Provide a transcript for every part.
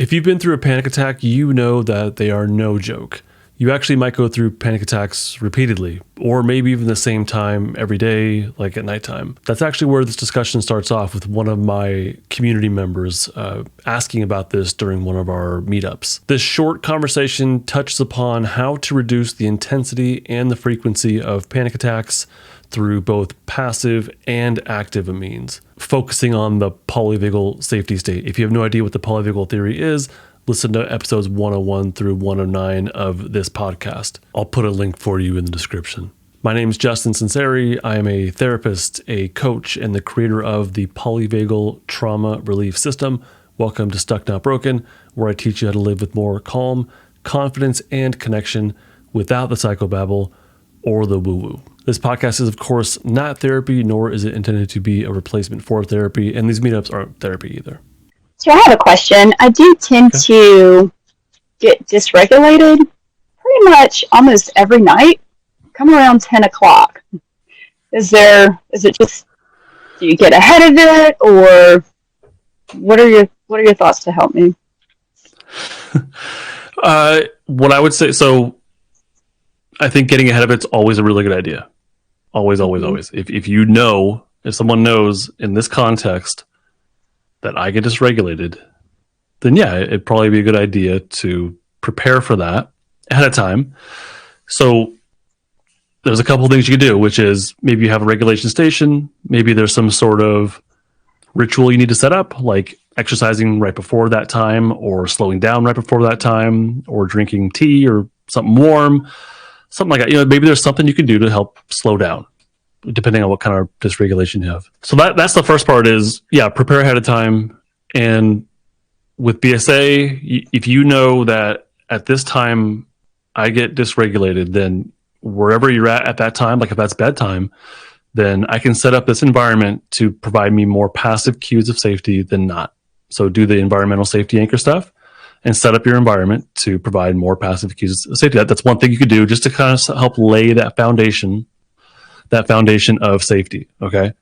If you've been through a panic attack, you know that they are no joke. You actually might go through panic attacks repeatedly, or maybe even the same time every day, like at nighttime. That's actually where this discussion starts off, with one of my community members asking about this during one of our meetups. This short conversation touches upon how to reduce the intensity and the frequency of panic attacks through both passive and active means, focusing on the polyvagal safety state. If you have no idea what the polyvagal theory is, listen to episodes 101 through 109 of this podcast. I'll put a link for you in the description. My name is Justin Sinceri. I am a therapist, a coach, and the creator of the Polyvagal Trauma Relief System. Welcome to Stuck Not Broken, where I teach you how to live with more calm, confidence, and connection without the psychobabble or the woo-woo. This podcast is, of course, not therapy, nor is it intended to be a replacement for therapy, and these meetups aren't therapy either. So I have a question. I do tend to get dysregulated pretty much almost every night, come around 10 o'clock. Is it just, do you get ahead of it, or what are your thoughts to help me? What I would say, so I think getting ahead of it's always a really good idea. Always, always, always. If someone knows in this context that I get dysregulated, then yeah, it'd probably be a good idea to prepare for that ahead of time. So there's a couple of things you can do, which is maybe you have a regulation station. Maybe there's some sort of ritual you need to set up, like exercising right before that time, or slowing down right before that time, or drinking tea or something warm, something like that. Maybe there's something you can do to help slow down, depending on what kind of dysregulation you have. So that's the first part is, prepare ahead of time. And with BSA, if you know that at this time I get dysregulated, then wherever you're at that time, like if that's bedtime, then I can set up this environment to provide me more passive cues of safety than not. So do the environmental safety anchor stuff and set up your environment to provide more passive cues of safety. That's one thing you could do just to kind of help lay that foundation of safety. Okay.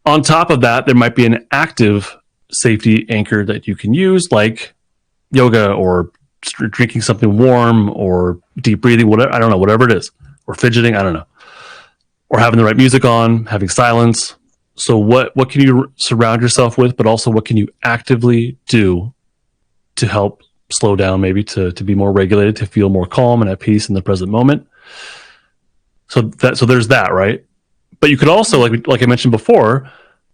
On top of that, there might be an active safety anchor that you can use, like yoga or drinking something warm or deep breathing, whatever it is, or fidgeting, I don't know, or having the right music on, having silence. So what can you surround yourself with, but also what can you actively do to help slow down, maybe to be more regulated, to feel more calm and at peace in the present moment. So there's that, right? But you could also, like I mentioned before,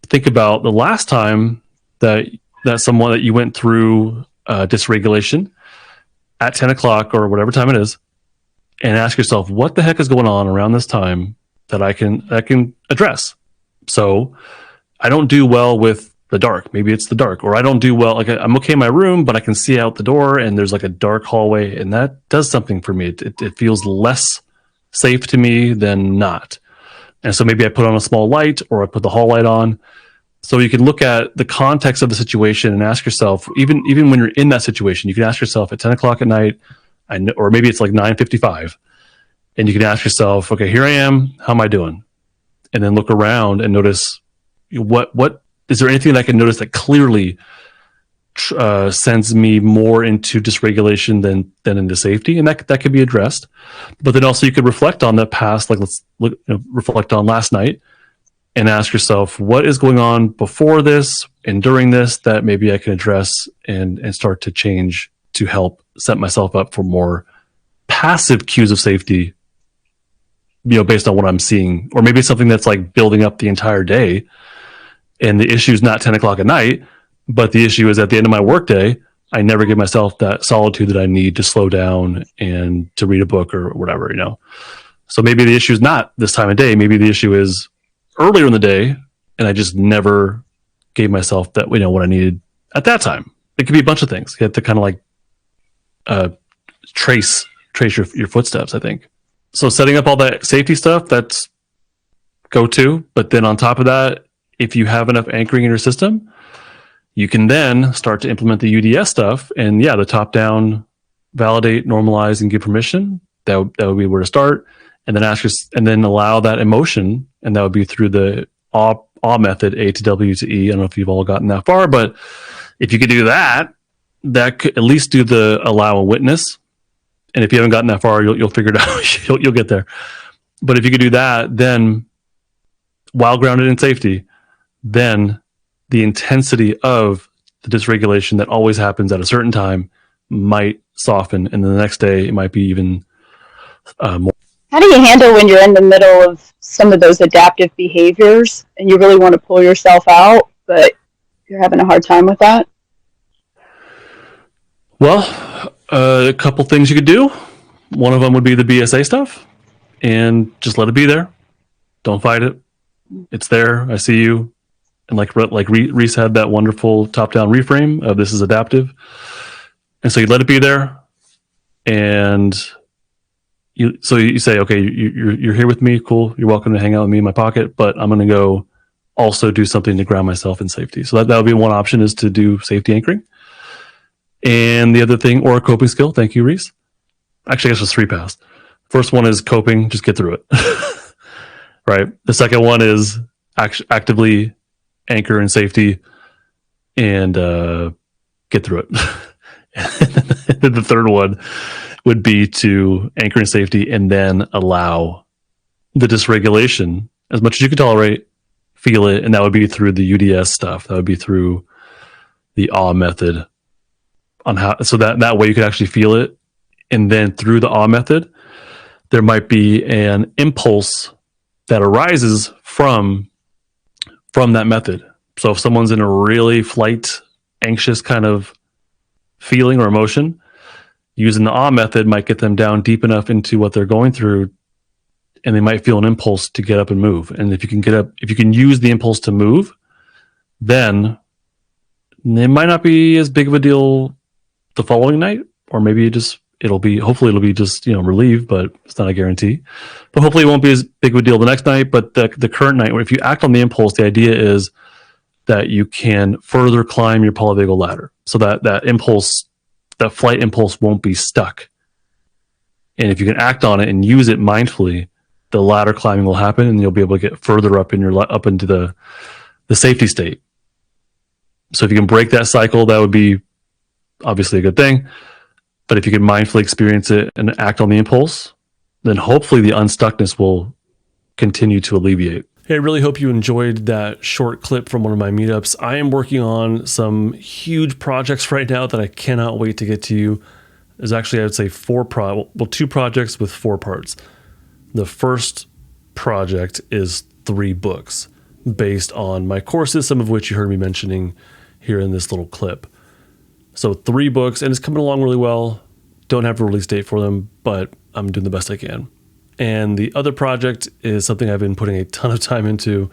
think about the last time that someone that you went through dysregulation at 10 o'clock or whatever time it is, and ask yourself, what the heck is going on around this time that I can address? So I don't do well with the dark. Maybe it's the dark, or I don't do well. Like I'm okay in my room, but I can see out the door and there's like a dark hallway, and that does something for me. It feels less safe to me than not. And so maybe I put on a small light, or I put the hall light on. So you can look at the context of the situation and ask yourself, even when you're in that situation, you can ask yourself at 10 o'clock at night, or maybe it's like 9:55, and you can ask yourself, okay, here I am, how am I doing? And then look around and notice what is there anything that I can notice that clearly sends me more into dysregulation than into safety, and that could be addressed. But then also you could reflect on the past, like reflect on last night, and ask yourself, what is going on before this and during this that maybe I can address and start to change to help set myself up for more passive cues of safety, based on what I'm seeing, or maybe something that's like building up the entire day. And the issue is not 10 o'clock at night, but the issue is at the end of my workday, I never give myself that solitude that I need to slow down and to read a book or whatever, So maybe the issue is not this time of day. Maybe the issue is earlier in the day, and I just never gave myself that, what I needed at that time. It could be a bunch of things. You have to kind of like trace your footsteps, I think. So setting up all that safety stuff, that's go to. But then on top of that, if you have enough anchoring in your system, you can then start to implement the UDS stuff. And the top down, validate, normalize, and give permission. That would be where to start. And then and then allow that emotion. And that would be through the awe method, A to W to E. I don't know if you've all gotten that far, but if you could do that, that could at least do the allow a witness. And if you haven't gotten that far, you'll figure it out. you'll get there. But if you could do that, then while grounded in safety, then the intensity of the dysregulation that always happens at a certain time might soften, and then the next day it might be even more. How do you handle when you're in the middle of some of those adaptive behaviors and you really want to pull yourself out, but you're having a hard time with that? Well, a couple things you could do. One of them would be the BSA stuff, and just let it be there. Don't fight it. It's there. I see you. And like Reese had that wonderful top-down reframe of this is adaptive. And so you let it be there, and you say, okay, you're here with me, cool. You're welcome to hang out with me in my pocket, but I'm going to go also do something to ground myself in safety. So that would be one option, is to do safety anchoring. And the other thing, or a coping skill. Thank you, Reese. Actually, I guess it's 3 paths. First one is coping, just get through it. Right. The second one is actively anchor in safety and get through it. And then the third one would be to anchor in safety and then allow the dysregulation as much as you can tolerate, feel it, and that would be through the UDS stuff. That would be through the awe method, on how, so that way you could actually feel it. And then through the awe method, there might be an impulse that arises from that method. So if someone's in a really flight, anxious kind of feeling or emotion, using the awe method might get them down deep enough into what they're going through, and they might feel an impulse to get up and move. And if you can get up, if you can use the impulse to move, then it might not be as big of a deal the following night, or maybe hopefully it'll be just, relieved, but it's not a guarantee. But hopefully it won't be as big of a deal the next night. But the current night, if you act on the impulse, the idea is that you can further climb your polyvagal ladder, so that impulse, that flight impulse, won't be stuck. And if you can act on it and use it mindfully, the ladder climbing will happen, and you'll be able to get further up into the safety state. So if you can break that cycle, that would be obviously a good thing. But if you can mindfully experience it and act on the impulse, then hopefully the unstuckness will continue to alleviate. Hey, I really hope you enjoyed that short clip from one of my meetups. I am working on some huge projects right now that I cannot wait to get to you. There's actually, I would say, 2 projects with 4 parts. The first project is 3 books based on my courses, some of which you heard me mentioning here in this little clip. So 3 books, and it's coming along really well. Don't have a release date for them, but I'm doing the best I can. And the other project is something I've been putting a ton of time into,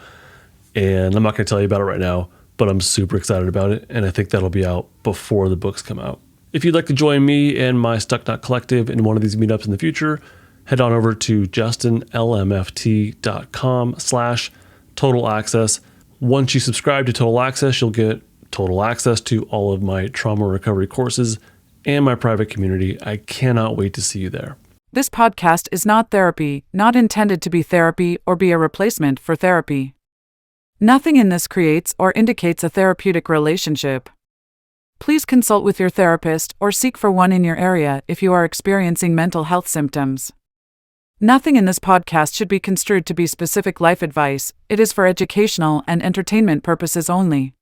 and I'm not going to tell you about it right now, but I'm super excited about it, and I think that'll be out before the books come out. If you'd like to join me and my Stucknaut Collective in one of these meetups in the future, head on over to justinlmft.com/total access. Once you subscribe to Total Access, you'll get total access to all of my trauma recovery courses and my private community. I cannot wait to see you there. This podcast is not therapy, not intended to be therapy or be a replacement for therapy. Nothing in this creates or indicates a therapeutic relationship. Please consult with your therapist or seek for one in your area if you are experiencing mental health symptoms. Nothing in this podcast should be construed to be specific life advice. It is for educational and entertainment purposes only.